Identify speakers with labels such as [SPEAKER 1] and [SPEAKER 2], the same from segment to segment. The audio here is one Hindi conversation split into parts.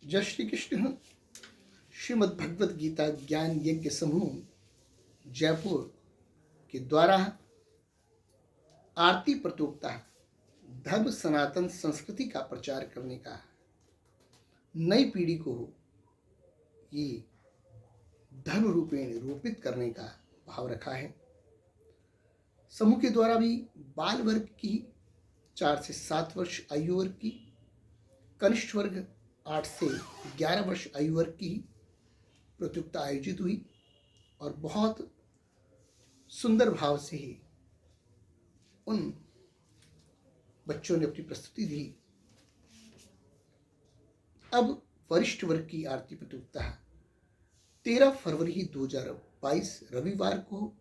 [SPEAKER 1] जय श्री कृष्ण। श्रीमद् भगवत गीता ज्ञान यज्ञ समूह जयपुर के द्वारा आरती प्रतियोगिता धर्म सनातन संस्कृति का प्रचार करने का नई पीढ़ी को ये धर्म रूपेण रोपित करने का भाव रखा है। समूह के द्वारा भी बाल वर्ग की 4 से 7 वर्ष आयु वर्ग की, कनिष्ठ वर्ग 8 से 11 वर्ष आयु वर्ग की प्रतियोगिता आयोजित हुई और बहुत सुंदर भाव से ही उन बच्चों ने अपनी प्रस्तुति दी। अब वरिष्ठ वर्ग की आरती प्रतियोगिता 13 फरवरी 2022 रविवार को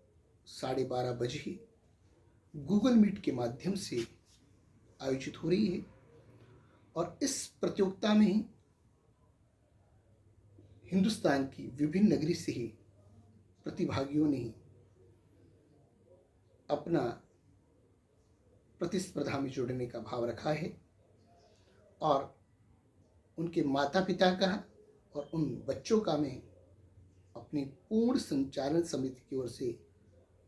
[SPEAKER 1] 12:30 बजे गूगल मीट के माध्यम से आयोजित हो रही है और इस प्रतियोगिता में हिंदुस्तान की विभिन्न नगरी से ही प्रतिभागियों ने अपना प्रतिस्पर्धा में जुड़ने का भाव रखा है और उनके माता पिता का और उन बच्चों का मैं अपनी पूर्ण संचालन समिति की ओर से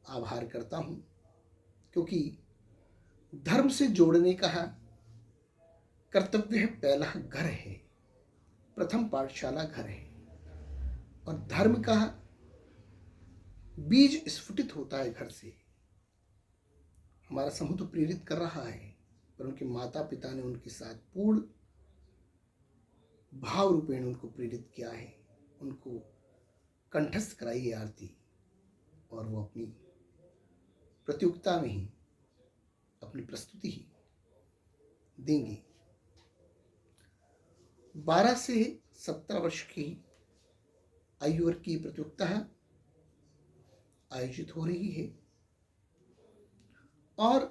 [SPEAKER 1] आभार करता हूं, क्योंकि धर्म से जोड़ने का कर्तव्य है पहला घर है, प्रथम पाठशाला घर है और धर्म का बीज स्फुटित होता है घर से। हमारा समूह तो प्रेरित कर रहा है, पर उनके माता पिता ने उनके साथ पूर्ण भाव रूपेण उनको प्रेरित किया है, उनको कंठस्थ कराई है आरती और वो अपनी प्रतियोगिता में ही अपनी प्रस्तुति ही देंगे। 12 से 17 वर्ष की आयु वर्ग की प्रतियोगिता आयोजित हो रही है और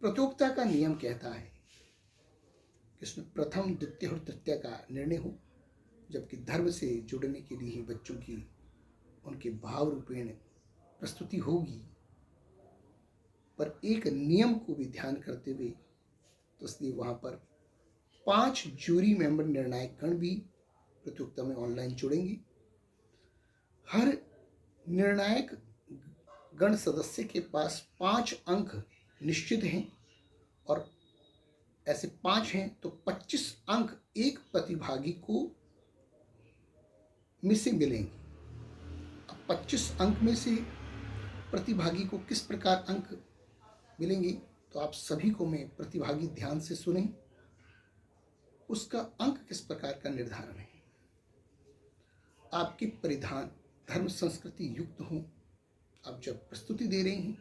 [SPEAKER 1] प्रतियोगिता का नियम कहता है कि इसमें प्रथम, द्वितीय और तृतीय का निर्णय हो, जबकि धर्म से जुड़ने के लिए ही बच्चों की उनके भाव रूपेण प्रस्तुति होगी। पर एक नियम को भी ध्यान करते हुए, तो इसलिए वहाँ पर 5 जूरी मेंबर निर्णायक गण भी प्रतियोगिता में ऑनलाइन जुड़ेंगे। हर निर्णायक गण सदस्य के पास 5 अंक निश्चित हैं और ऐसे 5 हैं तो 25 अंक एक प्रतिभागी को में से मिलेंगे। अब 25 अंक में से प्रतिभागी को किस प्रकार अंक मिलेंगे, तो आप सभी को मैं प्रतिभागी ध्यान से सुने, उसका अंक किस प्रकार का निर्धारण है। आपके परिधान धर्म संस्कृति युक्त हों। आप जब प्रस्तुति दे रहे हैं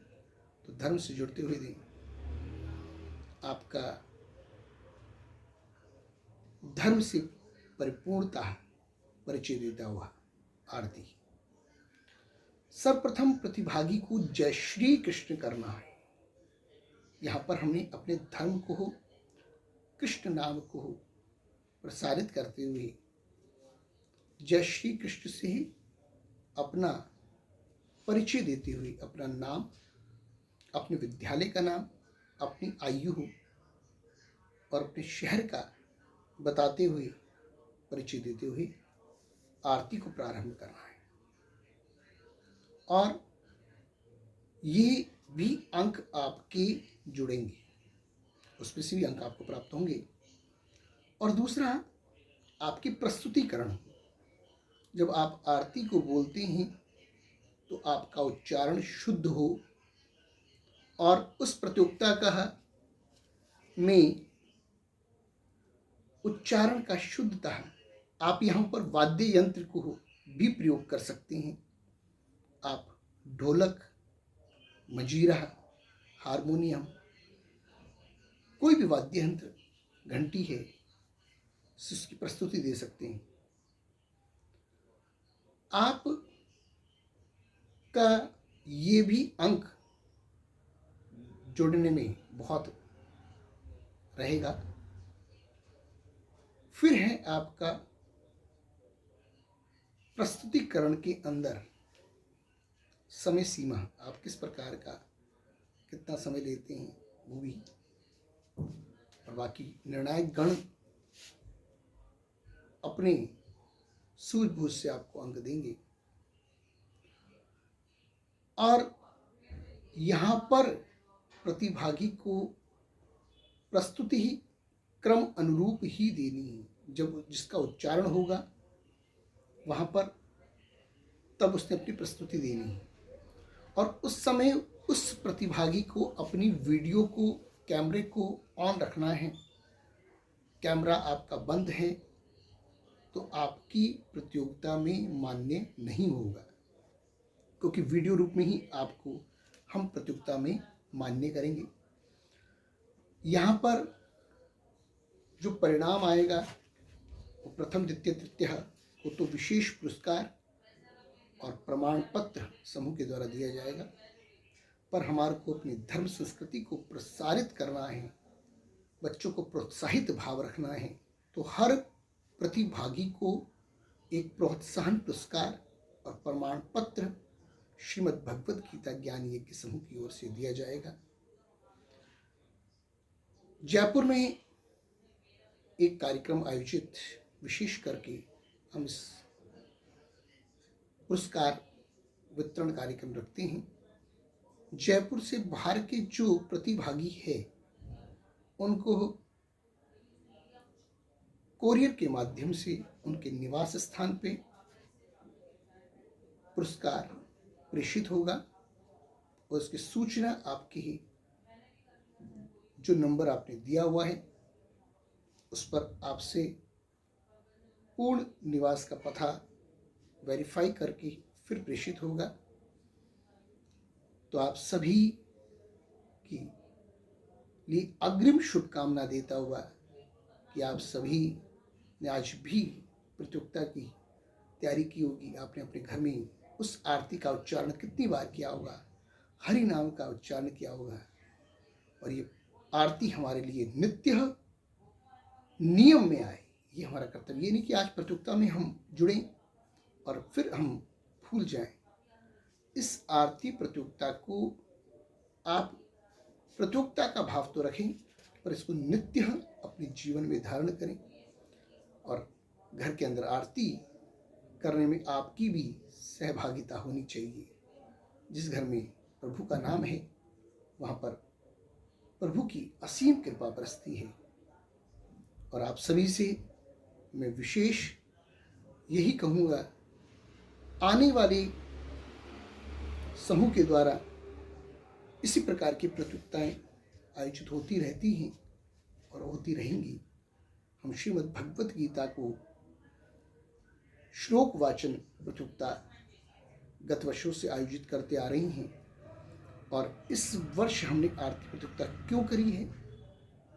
[SPEAKER 1] तो धर्म से जुड़ते हुए दें। आपका धर्म से परिपूर्णता परिचय देता हुआ आरती। सर्वप्रथम प्रतिभागी को जय श्री कृष्ण करना है। यहाँ पर हमने अपने धर्म को, कृष्ण नाम को प्रसारित करते हुए जय श्री कृष्ण से ही अपना परिचय देते हुए अपना नाम, अपने विद्यालय का नाम, अपनी आयु और अपने शहर का बताते हुए, परिचय देते हुए आरती को प्रारंभ करना है। और ये भी अंक आपके जुड़ेंगे, उसमें से भी अंक आपको प्राप्त होंगे। और दूसरा, आपकी प्रस्तुतिकरण। जब आप आरती को बोलते हैं तो आपका उच्चारण शुद्ध हो और उस प्रतियोगिता का में उच्चारण का शुद्धता, आप यहाँ पर वाद्य यंत्र को भी प्रयोग कर सकते हैं। आप ढोलक, मंजीरा, हारमोनियम, कोई भी वाद्य यंत्र, घंटी है, उसकी प्रस्तुति दे सकते हैं। आप का ये भी अंक जोड़ने में बहुत रहेगा। फिर है आपका प्रस्तुतिकरण के अंदर समय सीमा, आप किस प्रकार का कितना समय लेते हैं वो भी। और बाकी निर्णायक गण अपने सूझबूझ से आपको अंक देंगे। और यहाँ पर प्रतिभागी को प्रस्तुति ही क्रम अनुरूप ही देनी है। जब जिसका उच्चारण होगा वहाँ पर तब उसने अपनी प्रस्तुति देनी है। और उस समय उस प्रतिभागी को अपनी वीडियो को, कैमरे को ऑन रखना है। कैमरा आपका बंद है तो आपकी प्रतियोगिता में मान्य नहीं होगा, क्योंकि वीडियो रूप में ही आपको हम प्रतियोगिता में मान्य करेंगे। यहाँ पर जो परिणाम आएगा वो प्रथम, द्वितीय, तृतीय को तो विशेष पुरस्कार और प्रमाण पत्र समूह के द्वारा दिया जाएगा। पर हमारे को अपनी धर्म संस्कृति को प्रसारित करना है, बच्चों को प्रोत्साहित भाव रखना है, तो हर प्रतिभागी को एक प्रोत्साहन पुरस्कार और प्रमाण पत्र श्रीमद् भगवत गीता ज्ञान यज्ञ समूह की ओर से दिया जाएगा। जयपुर में एक कार्यक्रम आयोजित विशेष करके हम इस पुरस्कार वितरण कार्यक्रम रखते हैं। जयपुर से बाहर के जो प्रतिभागी है उनको कोरियर के माध्यम से उनके निवास स्थान पे पुरस्कार प्रेषित होगा और उसकी सूचना आपके ही जो नंबर आपने दिया हुआ है उस पर आपसे पूर्ण निवास का पता वेरीफाई करके फिर प्रेषित होगा। तो आप सभी की लिए अग्रिम शुभकामना देता हुआ कि आप सभी ने आज भी प्रतियोगिता की तैयारी की होगी। आपने अपने घर में उस आरती का उच्चारण कितनी बार किया होगा, हरि नाम का उच्चारण किया होगा। और ये आरती हमारे लिए नित्य नियम में आए, ये हमारा कर्तव्य। ये नहीं कि आज प्रतियोगिता में हम जुड़ें और फिर हम भूल जाएं। इस आरती प्रतियोगिता को आप प्रतियोगिता का भाव तो रखें, पर इसको नित्य अपने जीवन में धारण करें। और घर के अंदर आरती करने में आपकी भी सहभागिता होनी चाहिए। जिस घर में प्रभु का नाम है वहाँ पर प्रभु की असीम कृपा बरसती है। और आप सभी से मैं विशेष यही कहूँगा, आने वाले समूह के द्वारा इसी प्रकार की प्रतियोगिताएं आयोजित होती रहती हैं और होती रहेंगी। हम श्रीमद् भगवत गीता को श्लोक वाचन प्रतियोगिता गत वर्षों से आयोजित करते आ रही हैं। और इस वर्ष हमने आरती प्रतियोगिता क्यों करी है?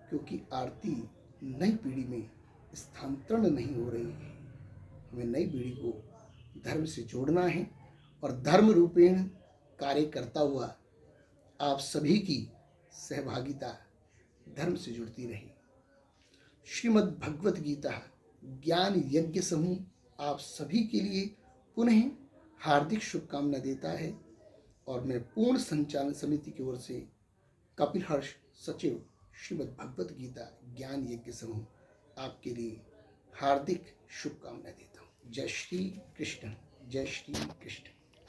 [SPEAKER 1] क्योंकि आरती नई पीढ़ी में स्थानांतरण नहीं हो रही है। हमें नई पीढ़ी को धर्म से जोड़ना है और धर्म रूपेण कार्य करता हुआ आप सभी की सहभागिता धर्म से जुड़ती रहे। श्रीमद् भगवत गीता ज्ञान यज्ञ समूह आप सभी के लिए पुनः हार्दिक शुभकामना देता है। और मैं पूर्ण संचालन समिति की ओर से कपिल हर्ष, सचिव श्रीमद् भगवत गीता ज्ञान यज्ञ समूह आपके लिए हार्दिक शुभकामना देता हूँ। जय श्री कृष्ण, जय श्री कृष्ण।